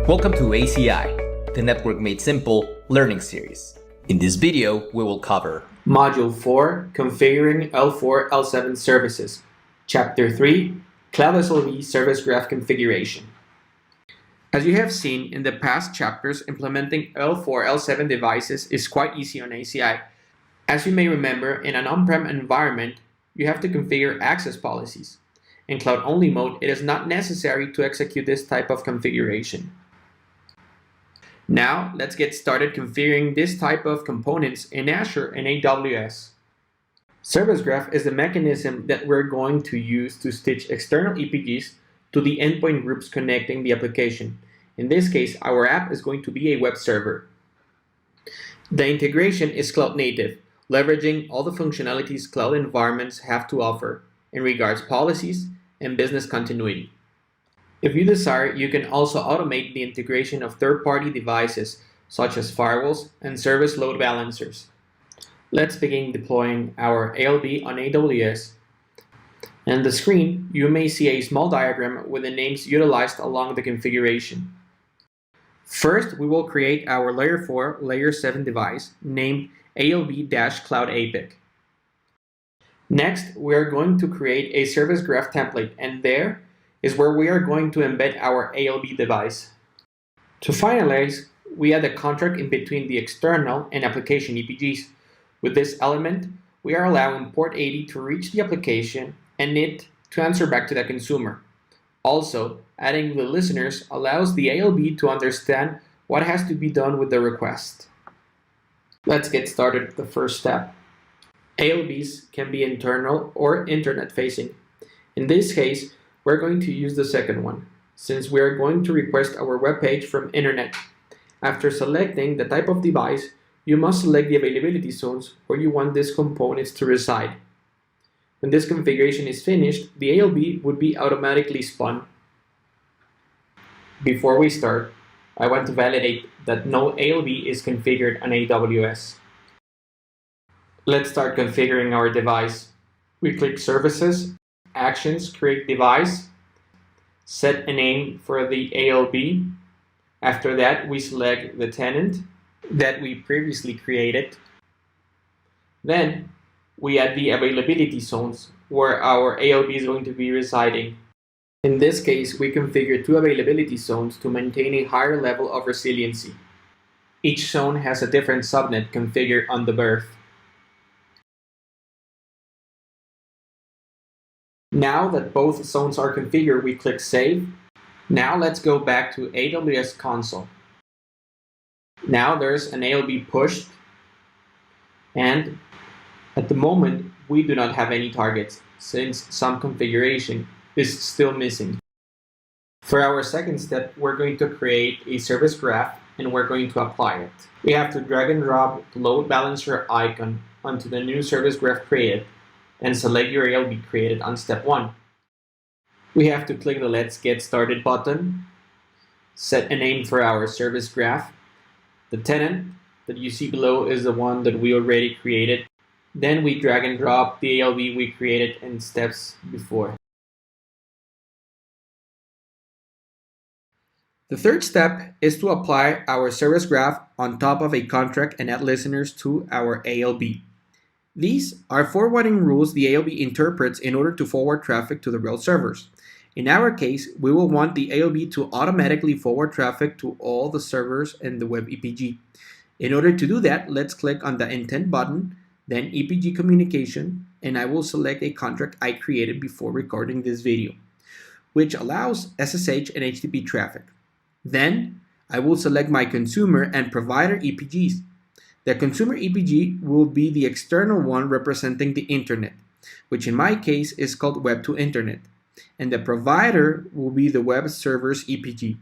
Welcome to ACI, the Network Made Simple learning series. In this video, we will cover Module 4, Configuring L4, L7 Services. Chapter 3, Cloud SLV Service Graph Configuration. As you have seen in the past chapters, implementing L4, L7 devices is quite easy on ACI. As you may remember, in an on-prem environment, you have to configure access policies. In cloud-only mode, it is not necessary to execute this type of configuration. Now, let's get started configuring this type of components in Azure and AWS. Service Graph is the mechanism that we're going to use to stitch external EPGs to the endpoint groups connecting the application. In this case, our app is going to be a web server. The integration is cloud native, leveraging all the functionalities cloud environments have to offer in regards policies and business continuity. If you desire, you can also automate the integration of third-party devices such as firewalls and service load balancers. Let's begin deploying our ALB on AWS. On the screen, you may see a small diagram with the names utilized along the configuration. First, we will create our Layer 4, Layer 7 device named ALB-Cloud-APIC. Next, we are going to create a service graph template, and there is where we are going to embed our ALB device. To finalize, we add a contract in between the external and application EPGs. With this element, we are allowing port 80 to reach the application and it to answer back to the consumer. Also, adding the listeners allows the ALB to understand what has to be done with the request. Let's get started with the first step. ALBs can be internal or internet-facing. In this case, we're going to use the second one, since we are going to request our web page from internet. After selecting the type of device, you must select the availability zones where you want these components to reside. When this configuration is finished, the ALB would be automatically spun. Before we start, I want to validate that no ALB is configured on AWS. Let's start configuring our device. We click Services, Actions, Create Device, set a name for the ALB. After that, we select the tenant that we previously created. Then, we add the availability zones where our ALB is going to be residing. In this case, we configure 2 availability zones to maintain a higher level of resiliency. Each zone has a different subnet configured on the berth. Now that both zones are configured, we click Save. Now let's go back to AWS console. Now there's an ALB pushed, and at the moment we do not have any targets since some configuration is still missing. For our second step, we're going to create a service graph and we're going to apply it. We have to drag and drop the load balancer icon onto the new service graph created and select your ALB created on step 1. We have to click the Let's Get Started button, set a name for our service graph. The tenant that you see below is the one that we already created. Then we drag and drop the ALB we created in steps before. The third step is to apply our service graph on top of a contract and add listeners to our ALB. These are forwarding rules the ALB interprets in order to forward traffic to the real servers. In our case, we will want the ALB to automatically forward traffic to all the servers in the web EPG. In order to do that, let's click on the Intent button, then EPG Communication, and I will select a contract I created before recording this video, which allows SSH and HTTP traffic. Then, I will select my consumer and provider EPGs. The consumer EPG will be the external one representing the internet, which in my case is called Web to Internet, and the provider will be the web server's EPG.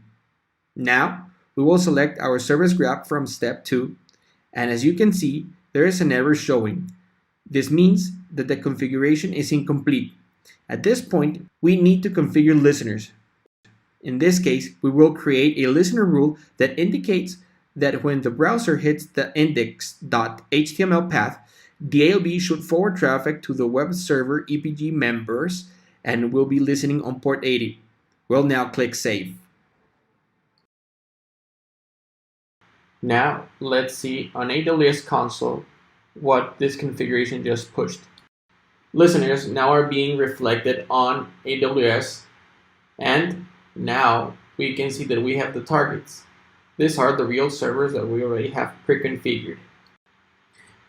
Now, we will select our service graph from step 2, and as you can see, there is an error showing. This means that the configuration is incomplete. At this point, we need to configure listeners. In this case, we will create a listener rule that indicates that when the browser hits the index.html path, the ALB should forward traffic to the web server EPG members and will be listening on port 80. We'll now click Save. Now, let's see on AWS console what this configuration just pushed. Listeners now are being reflected on AWS, and now we can see that we have the targets. These are the real servers that we already have pre-configured.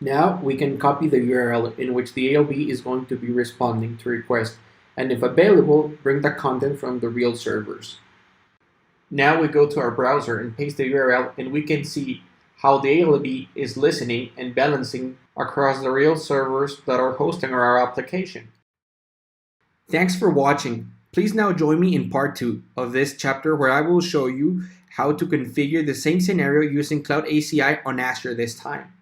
Now we can copy the URL in which the ALB is going to be responding to request, and if available, bring the content from the real servers. Now we go to our browser and paste the URL, and we can see how the ALB is listening and balancing across the real servers that are hosting our application. Thanks for watching. Please now join me in part 2 of this chapter, where I will show you how to configure the same scenario using Cloud ACI on Azure this time.